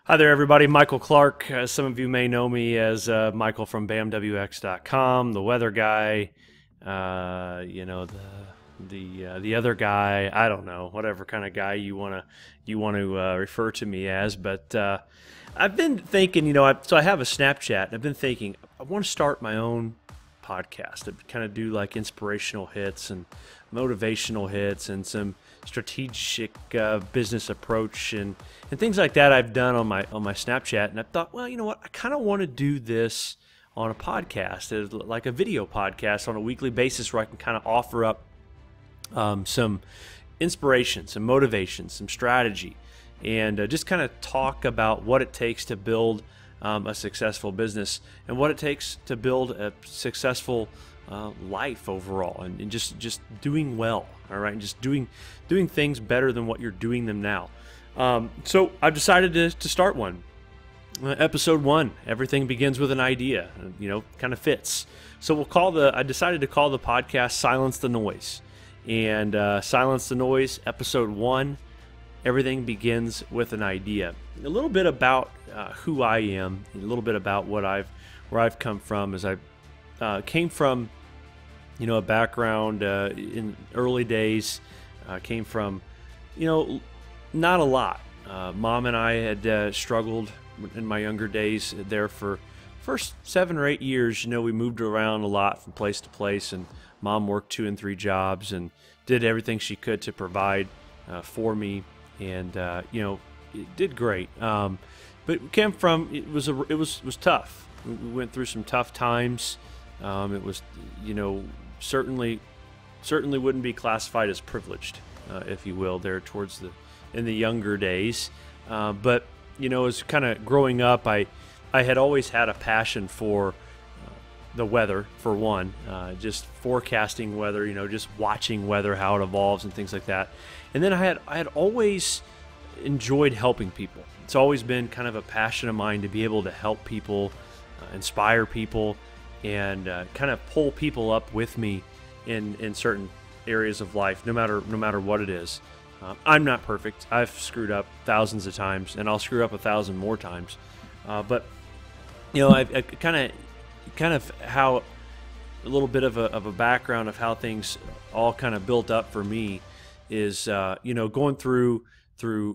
Hi there, everybody. Michael Clark. Some of you may know me as Michael from BAMWX.com, the weather guy. The other guy. I don't know, whatever kind of guy you want to refer to me as. But I've been thinking, so I have a Snapchat. And I've been thinking I want to start my own podcast to kind of do like inspirational hits and motivational hits and some strategic business approach and things like that I've done on my Snapchat. And I thought, well, you know what? I kind of want to do this on a podcast, like a video podcast on a weekly basis where I can kind of offer up some inspiration, some motivation, some strategy, and just kind of talk about what it takes to build a successful business and what it takes to build a successful life overall, and just doing well, all right, and just doing things better than what you're doing them now. So I've decided to start one. Episode 1, everything begins with an idea, kind of fits. So I decided to call the podcast Silence the Noise. And Silence the Noise, episode 1, everything begins with an idea. A little bit about who I am, a little bit about where I've come from, as I came from, a background in early days, came from, not a lot. Mom and I had struggled in my younger days there for first 7 or 8 years. We moved around a lot from place to place, and Mom worked 2 and 3 jobs and did everything she could to provide for me, and it did great. But it came from, it was tough. We went through some tough times. It was, certainly wouldn't be classified as privileged, if you will, there in the younger days. But as kind of growing up, I had always had a passion for the weather, for one, just forecasting weather, just watching weather, how it evolves and things like that. And then I had always enjoyed helping people. It's always been kind of a passion of mine to be able to help people, inspire people, and kind of pull people up with me in certain areas of life, no matter what it is. I'm not perfect. I've screwed up thousands of times, and I'll screw up 1,000 more times. But I kind of how a little bit of a background of how things all kind of built up for me is going through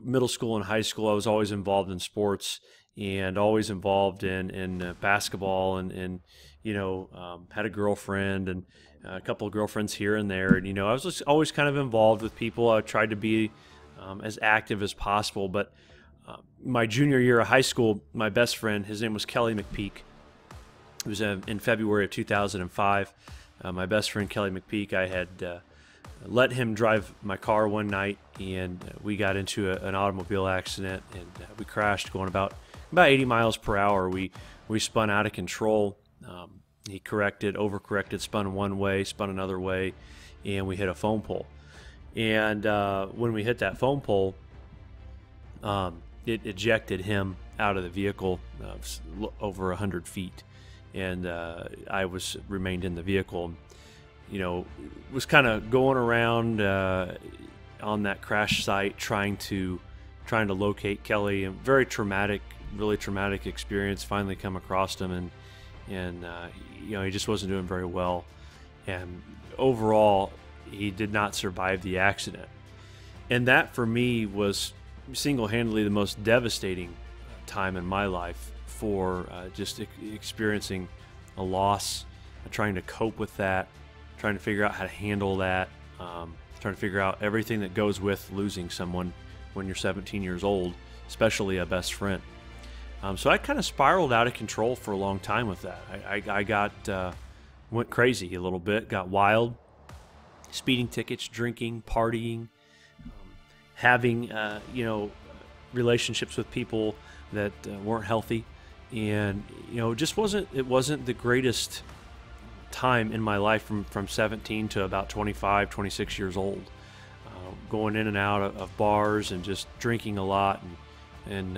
middle school and high school. I was always involved in sports and always involved in basketball, and had a girlfriend and a couple of girlfriends here and there, and I was just always kind of involved with people. I tried to be as active as possible. But my junior year of high school, my best friend, his name was Kelly McPeak. It was in February of 2005. My best friend Kelly McPeak, I had let him drive my car one night, and we got into an automobile accident, and we crashed going about 80 miles per hour. We spun out of control. He overcorrected, spun one way, spun another way, and we hit a phone pole. And when we hit that phone pole, it ejected him out of the vehicle over 100 feet. And I remained in the vehicle. Was kind of going around on that crash site trying to locate Kelly. And very traumatic, really traumatic experience. Finally come across him, and he just wasn't doing very well. And overall, he did not survive the accident. And that for me was single-handedly the most devastating time in my life for just experiencing a loss, trying to cope with that, trying to figure out how to handle that, trying to figure out everything that goes with losing someone when you're 17 years old, especially a best friend. So I kind of spiraled out of control for a long time with that. I went crazy a little bit, got wild, speeding tickets, drinking, partying, having relationships with people that weren't healthy, and it wasn't the greatest time in my life from 17 to about 25, 26 years old, going in and out of bars and just drinking a lot and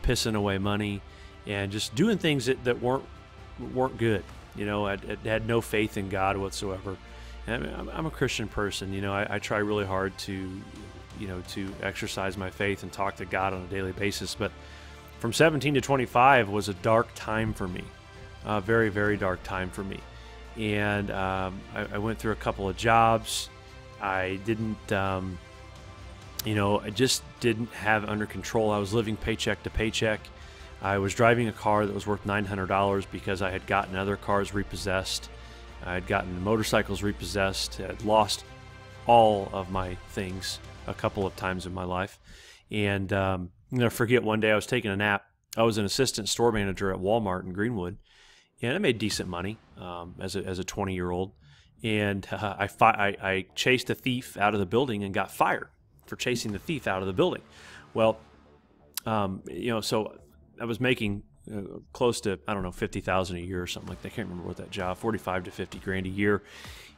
pissing away money and just doing things that weren't good. I had no faith in God whatsoever. And I'm a Christian person. I try really hard to exercise my faith and talk to God on a daily basis. But from 17 to 25 was a dark time for me, a very, very dark time for me. And I went through a couple of jobs. I didn't, I just didn't have under control. I was living paycheck to paycheck. I was driving a car that was worth $900 because I had gotten other cars repossessed. I had gotten motorcycles repossessed. I had lost all of my things a couple of times in my life. And I'm going to forget, one day I was taking a nap. I was an assistant store manager at Walmart in Greenwood, and I made decent money as a 20-year-old. And I chased a thief out of the building and got fired for chasing the thief out of the building. Well, so I was making close to, I don't know, $50,000 a year or something like that. I can't remember what that job, 45 to 50 grand a year.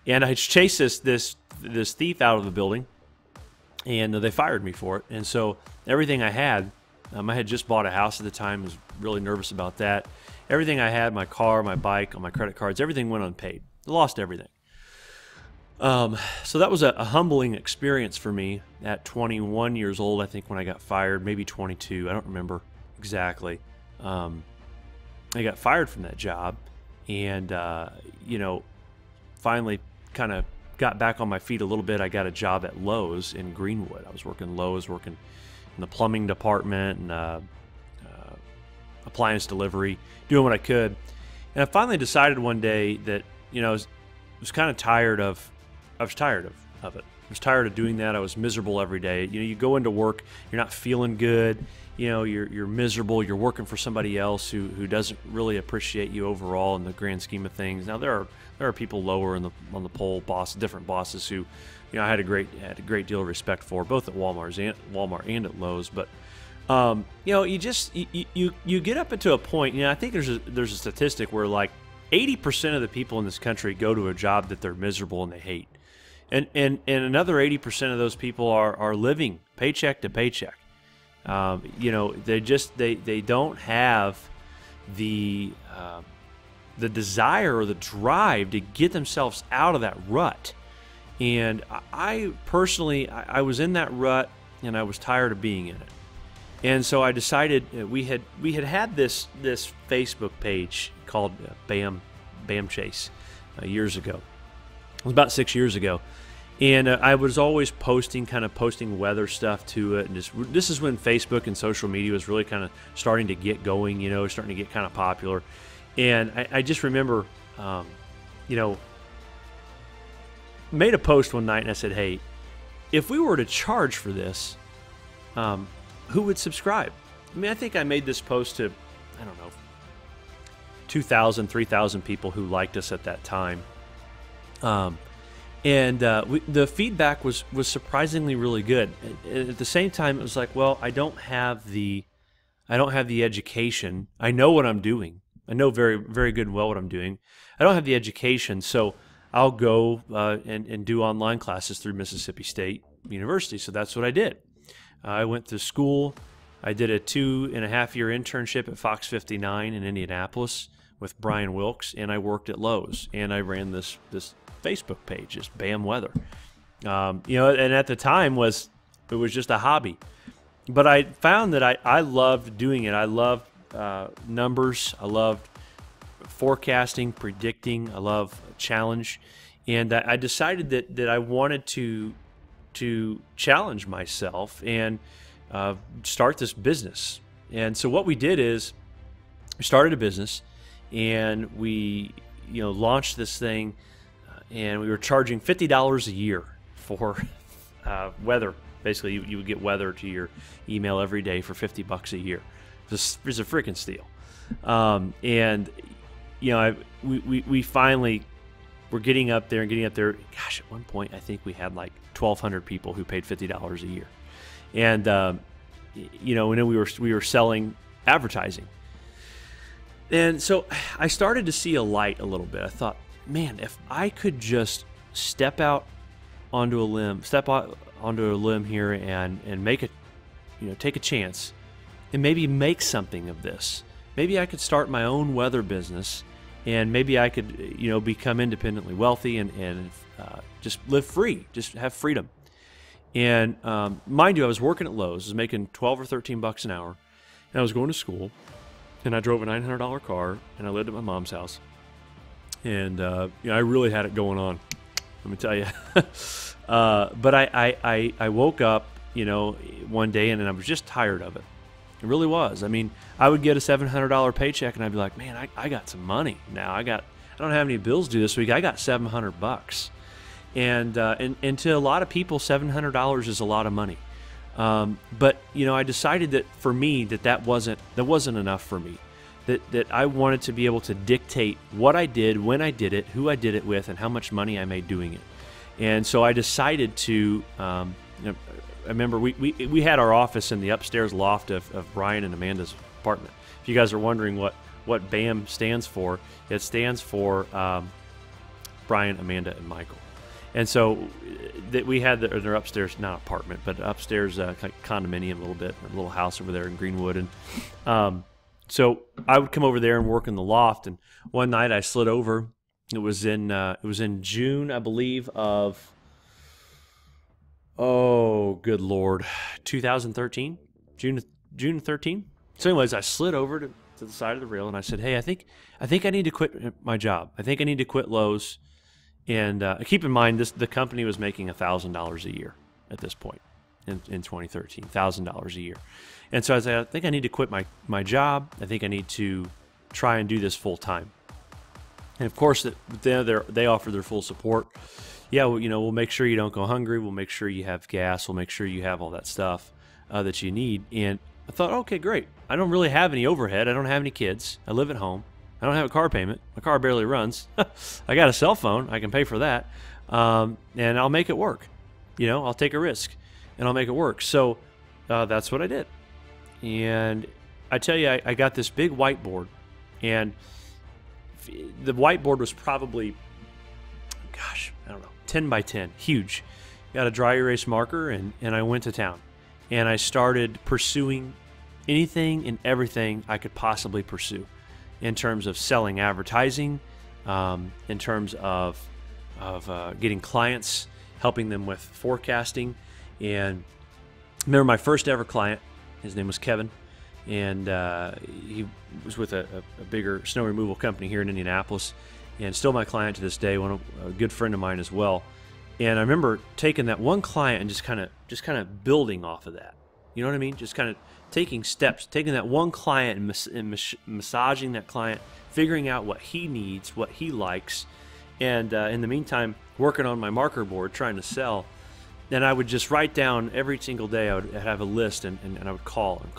And I chased this thief out of the building, and they fired me for it. And so everything I had just bought a house at the time, was really nervous about that. Everything I had, my car, my bike, on my credit cards, everything went unpaid. I lost everything. So that was a humbling experience for me at 21 years old, I think, when I got fired, maybe 22. I don't remember exactly. I got fired from that job, and, finally kind of got back on my feet a little bit. I got a job at Lowe's in Greenwood. I was working Lowe's, working in the plumbing department and appliance delivery, doing what I could. And I finally decided one day that, I was kind of tired of it. I was tired of doing that. I was miserable every day. You go into work, you're not feeling good. You're miserable. You're working for somebody else who doesn't really appreciate you overall in the grand scheme of things. Now there are people lower on the pole, different bosses who, I had a great deal of respect for, both at Walmart and at Lowe's. But you get up into a point. I think there's a statistic where like 80% of the people in this country go to a job that they're miserable and they hate, and another 80% of those people are living paycheck to paycheck. They don't have the desire or the drive to get themselves out of that rut. And I personally, I was in that rut, and I was tired of being in it. And so I decided, we had this Facebook page called Bam Chase years ago. It was about 6 years ago. And I was always posting weather stuff to it. And this is when Facebook and social media was really kind of starting to get going, starting to get kind of popular. And I just remember, made a post one night, and I said, hey, if we were to charge for this, who would subscribe? I mean, I think I made this post to, 2,000, 3,000 people who liked us at that time. And the feedback was surprisingly really good. At the same time, it was like, well, I don't have the education. I know what I'm doing. I know very, very good and well what I'm doing. I don't have the education, so I'll go and do online classes through Mississippi State University. So that's what I did. I went to school. I did a 2.5-year internship at Fox 59 in Indianapolis with Brian Wilkes, and I worked at Lowe's, and I ran this Facebook page, just Bam Weather. And at the time it was just a hobby, but I found that I loved doing it. I loved numbers. I loved forecasting, predicting. I love challenge, and I decided that I wanted to challenge myself and start this business. And so what we did is we started a business, and we launched this thing. And we were charging $50 a year for weather. Basically, you would get weather to your email every day for $50 a year. This is a freaking steal. We finally were getting up there. Gosh, at one point, I think we had like 1,200 people who paid $50 a year, and and then we were selling advertising. And so I started to see a light a little bit. I thought, man, if I could just step out onto a limb here and make it, take a chance and maybe make something of this. Maybe I could start my own weather business, and maybe I could, become independently wealthy and just live free, just have freedom. And mind you, I was working at Lowe's, I was making $12 or $13 an hour. And I was going to school, and I drove a $900 car, and I lived at my mom's house. And I really had it going on, let me tell you. But I woke up, one day, and I was just tired of it. It really was. I mean, I would get a $700 paycheck, and I'd be like, man, I got some money now. I don't have any bills due this week. I got $700. And to a lot of people, $700 is a lot of money. But I decided that for me that wasn't enough for me. That I wanted to be able to dictate what I did, when I did it, who I did it with, and how much money I made doing it. And so I decided to. I remember we had our office in the upstairs loft of Brian and Amanda's apartment. If you guys are wondering what BAM stands for, it stands for Brian, Amanda, and Michael. And so we had their upstairs, not apartment, but upstairs condominium a little bit, a little house over there in Greenwood. And so I would come over there and work in the loft. And one night I slid over. It was in June, I believe, of, oh, good Lord, 2013, June 13. So anyways, I slid over to the side of the rail and I said, hey, I think I need to quit my job. I think I need to quit Lowe's. And keep in mind, the company was making $1,000 a year at this point in 2013, $1,000 a year. And so I said, I think I need to quit my job. I think I need to try and do this full time. And of course, they offer their full support. Yeah, we'll make sure you don't go hungry. We'll make sure you have gas. We'll make sure you have all that stuff that you need. And I thought, okay, great. I don't really have any overhead. I don't have any kids. I live at home. I don't have a car payment. My car barely runs. I got a cell phone. I can pay for that. And I'll make it work. I'll take a risk and I'll make it work. So that's what I did. And I tell you, I got this big whiteboard, and the whiteboard was probably, I don't know, 10 by 10, huge. Got a dry erase marker, and I went to town. And I started pursuing anything and everything I could possibly pursue in terms of selling advertising, in terms of getting clients, helping them with forecasting. And I remember my first ever client, his name was Kevin, and he was with a bigger snow removal company here in Indianapolis, and still my client to this day, a good friend of mine as well. And I remember taking that one client and just kind of building off of that. You know what I mean? Just kind of taking steps, taking that one client and massaging that client, figuring out what he needs, what he likes, and in the meantime, working on my marker board, trying to sell. And I would just write down every single day. I would have a list, and I would call. And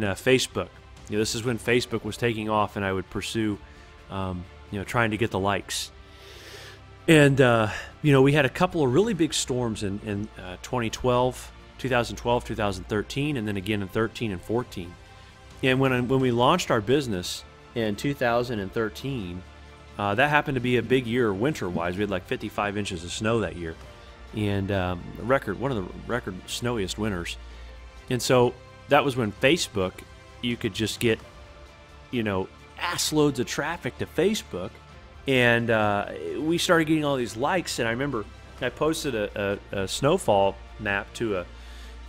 Facebook. This is when Facebook was taking off, and I would pursue, trying to get the likes. And we had a couple of really big storms in 2012, 2013, and then again in 13 and 14. And when we launched our business in 2013, that happened to be a big year winter-wise. We had like 55 inches of snow that year, and one of the record snowiest winters. And so that was when Facebook, you could just get, ass loads of traffic to Facebook, and we started getting all these likes. And I remember I posted a snowfall map to a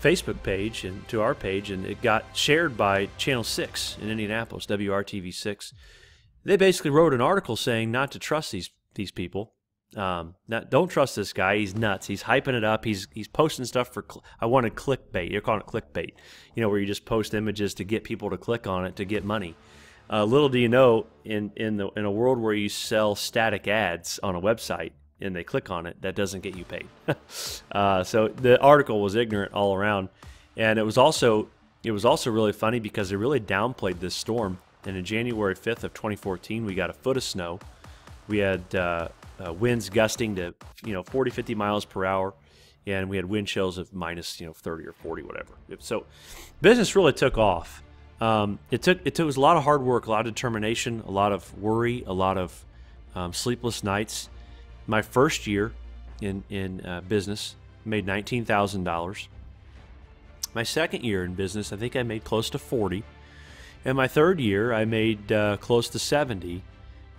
Facebook page and to our page, and it got shared by Channel 6 in Indianapolis, WRTV6. They basically wrote an article saying not to trust these people. Don't trust this guy. He's nuts. He's hyping it up. He's posting stuff for. I wanted clickbait. You're calling it clickbait. Where you just post images to get people to click on it to get money. Little do you know, in a world where you sell static ads on a website and they click on it, that doesn't get you paid. So the article was ignorant all around, and it was also really funny because it really downplayed this storm. And in January 5th of 2014, we got a foot of snow. We had winds gusting to 40, 50 miles per hour, and we had wind chills of minus 30 or 40, whatever. So business really took off. It was a lot of hard work, a lot of determination, a lot of worry, a lot of sleepless nights. My first year in business, made $19,000. My second year in business, I think I made close to 40. And my third year, I made close to 70.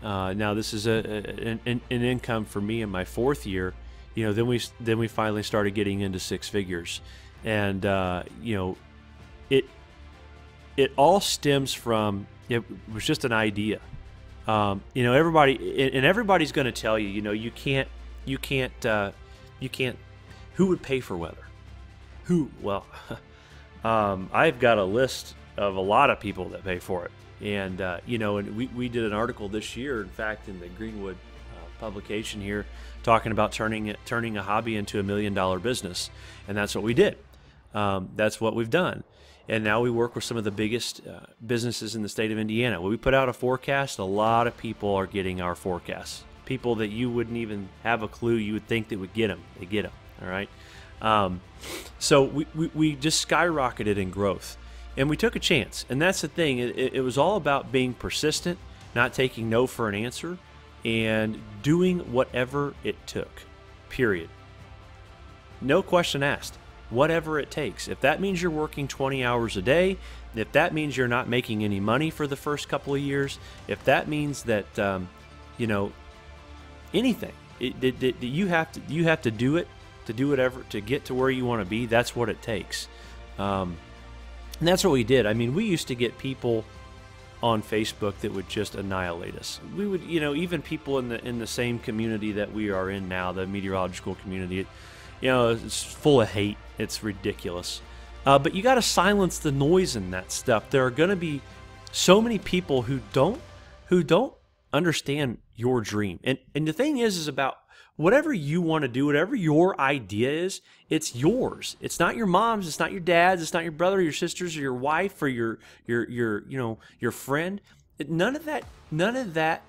Now this is an income for me in my fourth year. Then we finally started getting into six figures, and it all stems from, it was just an idea. Everybody, and everybody's going to tell you, you can't, who would pay for weather? Who? Well, I've got a list of a lot of people that pay for it. And, and we did an article this year, in fact, in the Greenwood publication here, talking about turning a hobby into $1 million business. And that's what we did. That's what we've done. And now we work with some of the biggest businesses in the state of Indiana. When we put out a forecast, a lot of people are getting our forecasts. People that you wouldn't even have a clue you would think that would get them. They get them, all right? So we just skyrocketed in growth. And we took a chance. And that's the thing. It was all about being persistent, not taking no for an answer, and doing whatever it took, period. No question asked. Whatever it takes. If that means you're working 20 hours a day, if that means you're not making any money for the first couple of years, if that means that, anything, you have to do it, to do whatever, to get to where you want to be, that's what it takes. And that's what we did. I mean, we used to get people on Facebook that would just annihilate us. We would, even people in the same community that we are in now, the meteorological community, it's full of hate. It's ridiculous. But you got to silence the noise in that stuff. There are going to be so many people who don't understand your dream. And the thing is about whatever you want to do, whatever your idea is, it's yours. It's not your mom's, it's not your dad's, it's not your brother, or your sister's, or your wife, or your friend. None of that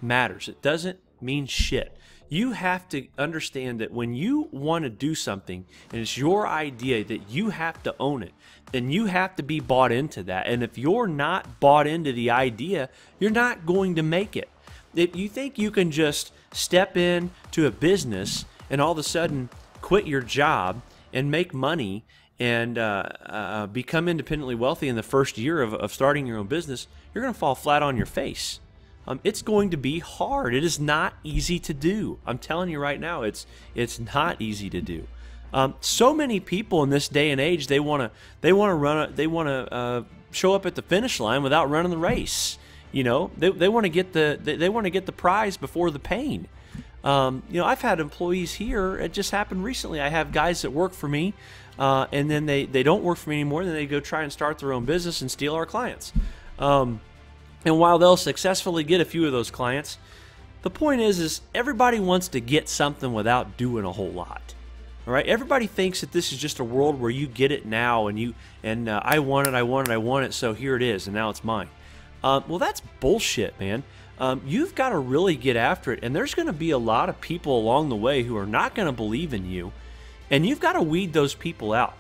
matters. It doesn't mean shit. You have to understand that when you want to do something and it's your idea, that you have to own it, then you have to be bought into that. And if you're not bought into the idea, you're not going to make it. If you think you can just step in to a business and all of a sudden quit your job and make money and become independently wealthy in the first year of starting your own business, you're going to fall flat on your face. It's going to be hard. It is not easy to do. I'm telling you right now, it's not easy to do. So many people in this day and age, they want to show up at the finish line without running the race. They want to get the prize before the pain. I've had employees here. It just happened recently. I have guys that work for me, and then they don't work for me anymore. Then they go try and start their own business and steal our clients. And while they'll successfully get a few of those clients, the point is everybody wants to get something without doing a whole lot. All right, everybody thinks that this is just a world where you get it now, and I want it, so here it is, and now it's mine. Well, that's bullshit, man. You've got to really get after it, and there's going to be a lot of people along the way who are not going to believe in you, and you've got to weed those people out.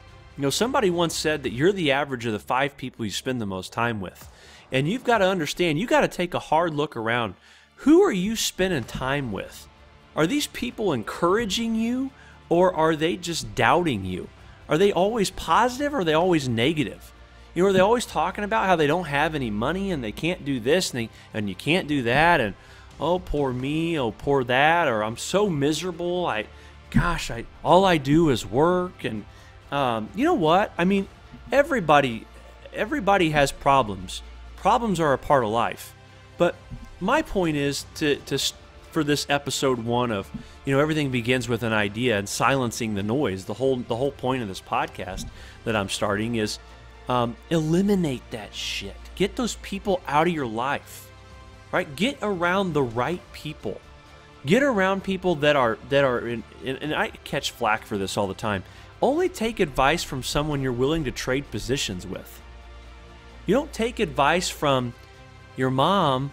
Somebody once said that you're the average of the 5 people you spend the most time with. And you've got to understand, you got to take a hard look around. Who are you spending time with? Are these people encouraging you, or are they just doubting you? Are they always positive, or are they always negative? Are they always talking about how they don't have any money and they can't do this and you can't do that, and oh, poor me, oh, poor that, or I'm so miserable, all I do is work. And you know what? I mean, everybody has problems. Problems are a part of life. But my point is for this episode 1 of, everything begins with an idea and silencing the noise. The whole point of this podcast that I'm starting is eliminate that shit. Get those people out of your life. Right? Get around the right people. Get around people that are in, and I catch flack for this all the time. Only take advice from someone you're willing to trade positions with. You don't take advice from your mom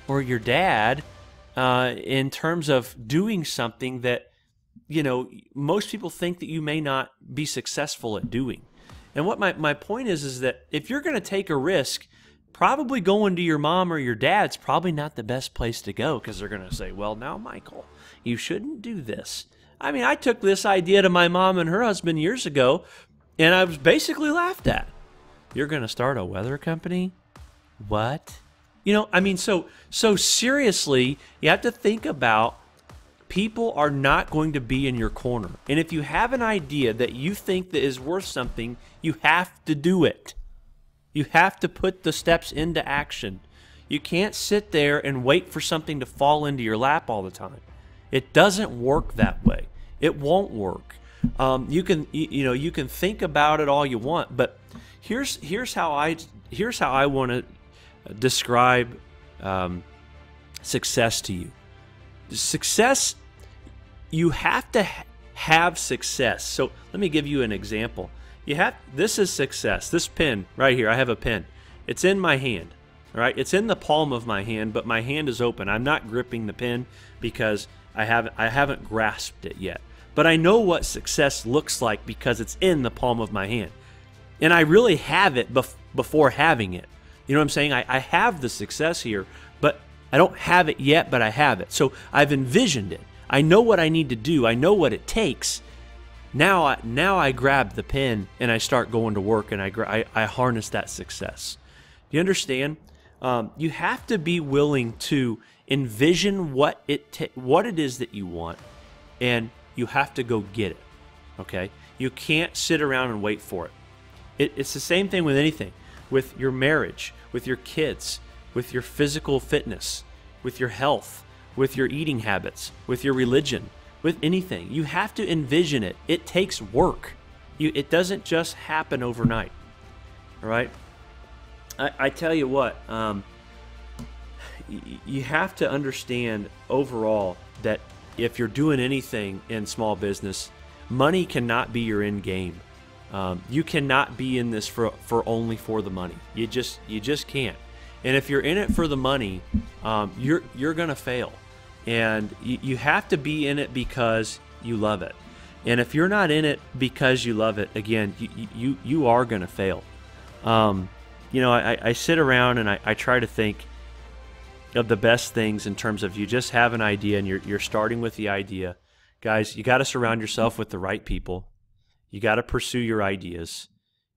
or your dad in terms of doing something that, most people think that you may not be successful at doing. And what my point is that if you're going to take a risk, probably going to your mom or your dad's probably not the best place to go, because they're going to say, well, now, Michael, you shouldn't do this. I mean, I took this idea to my mom and her husband years ago, and I was basically laughed at. You're going to start a weather company? What? So seriously, you have to think about, people are not going to be in your corner. And if you have an idea that you think that is worth something, you have to do it. You have to put the steps into action. You can't sit there and wait for something to fall into your lap all the time. It doesn't work that way. It won't work. You can think about it all you want, but here's how I want to describe success to you. Success, you have to have success. So let me give you an example. This is success. This pen right here, I have a pen. It's in my hand. All right, it's in the palm of my hand, but my hand is open. I'm not gripping the pen because I haven't grasped it yet. But I know what success looks like because it's in the palm of my hand. And I really have it before having it. You know what I'm saying? I have the success here, but I don't have it yet, but I have it. So I've envisioned it. I know what I need to do. I know what it takes. Now I grab the pen and I start going to work, and I harness that success. Do you understand? You have to be willing to envision what it is that you want, and you have to go get it. Okay? You can't sit around and wait for it. It's the same thing with anything, with your marriage, with your kids, with your physical fitness, with your health, with your eating habits, with your religion, with anything. You have to envision it. It takes work. It doesn't just happen overnight. All right? I tell you what, you have to understand overall that if you're doing anything in small business, money cannot be your end game. You cannot be in this for only for the money. You just can't. And if you're in it for the money, you're gonna fail. And you have to be in it because you love it. And if you're not in it because you love it, again, you are gonna fail. I sit around and I try to think of the best things in terms of, you just have an idea and you're starting with the idea. Guys, you got to surround yourself with the right people. You got to pursue your ideas.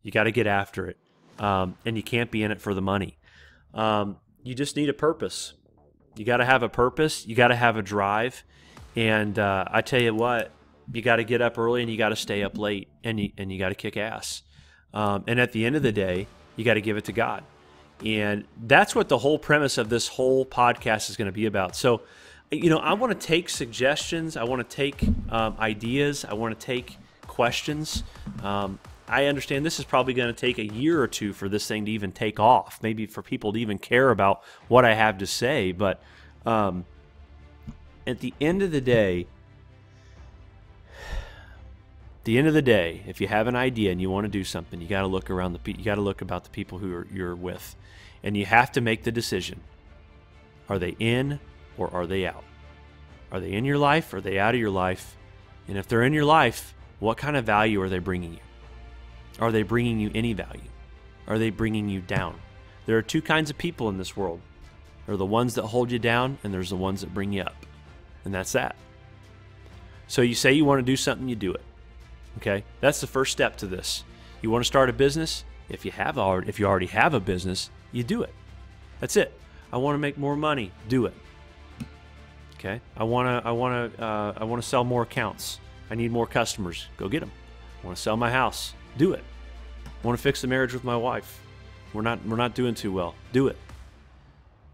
You got to get after it. And you can't be in it for the money. You just need a purpose. You got to have a purpose. You got to have a drive. And I tell you what, you got to get up early and you got to stay up late, and you got to kick ass. And at the end of the day, you got to give it to God. And that's what the whole premise of this whole podcast is going to be about. So, I want to take suggestions. I want to take ideas. I want to take questions. I understand this is probably going to take a year or two for this thing to even take off, maybe for people to even care about what I have to say. But at the end of the day, if you have an idea and you want to do something, you got to look around you got to look about the people who you're with, and you have to make the decision: are they in or are they out? Are they in your life or are they out of your life? And if they're in your life, what kind of value are they bringing you? Are they bringing you any value? Are they bringing you down? There are two kinds of people in this world. There are the ones that hold you down, and there's the ones that bring you up. And that's that. So you say you want to do something, you do it. Okay? That's the first step to this. You want to start a business? If you already have a business, you do it. That's it. I want to make more money. Do it. Okay? I want to sell more accounts. I need more customers. Go get them. I want to sell my house. Do it. I want to fix the marriage with my wife. We're not doing too well. Do it.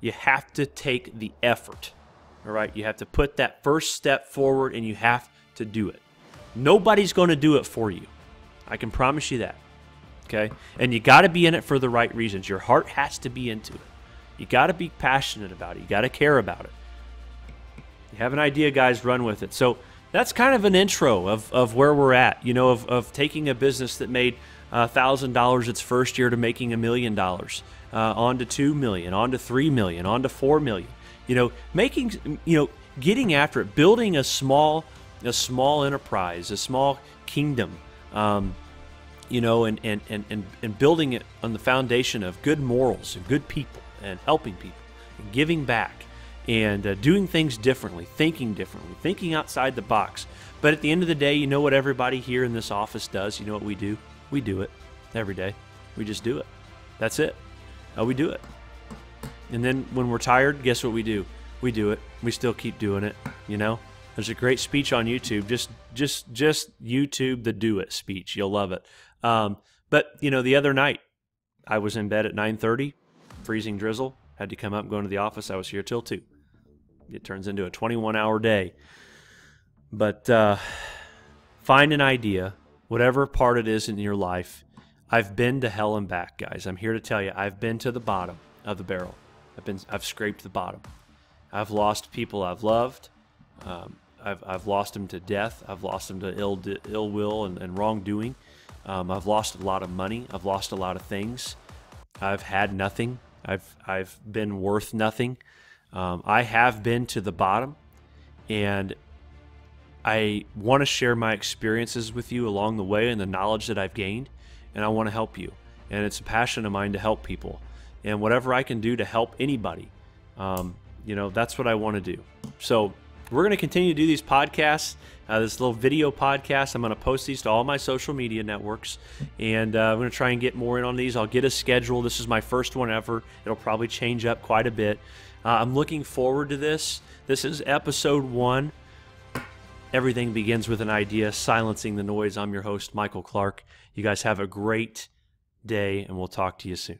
You have to take the effort. All right? You have to put that first step forward, and you have to do it. Nobody's going to do it for you. I can promise you that. Okay? And you got to be in it for the right reasons. Your heart has to be into it. You got to be passionate about it. You got to care about it. You have an idea, guys, run with it. So that's kind of an intro of where we're at, of taking a business that made $1,000 its first year to making $1 million, on to $2 million, on to $3 million, on to $4 million. Getting after it, building a small enterprise, a small kingdom, and building it on the foundation of good morals and good people and helping people and giving back and doing things differently, thinking outside the box. But at the end of the day, you know what everybody here in this office does? You know what we do? We do it every day. We just do it. That's it. We do it. And then when we're tired, guess what we do? We do it. We still keep doing it, There's a great speech on YouTube. Just YouTube the do it speech. You'll love it. But the other night, I was in bed at 9:30, freezing drizzle, had to come up and go into the office. I was here till 2. It turns into a 21-hour day. But find an idea, whatever part it is in your life. I've been to hell and back, guys. I'm here to tell you, I've been to the bottom of the barrel. I've scraped the bottom. I've lost people I've loved. I've lost them to death. I've lost them to ill will and wrongdoing. I've lost a lot of money. I've lost a lot of things. I've had nothing. I've been worth nothing. I have been to the bottom, and I want to share my experiences with you along the way and the knowledge that I've gained, and I want to help you. And it's a passion of mine to help people. And whatever I can do to help anybody, that's what I want to do. So we're going to continue to do these podcasts, this little video podcast. I'm going to post these to all my social media networks, and I'm going to try and get more in on these. I'll get a schedule. This is my first one ever. It'll probably change up quite a bit. I'm looking forward to this. This is episode 1. Everything begins with an idea, silencing the noise. I'm your host, Michael Clark. You guys have a great day, and we'll talk to you soon.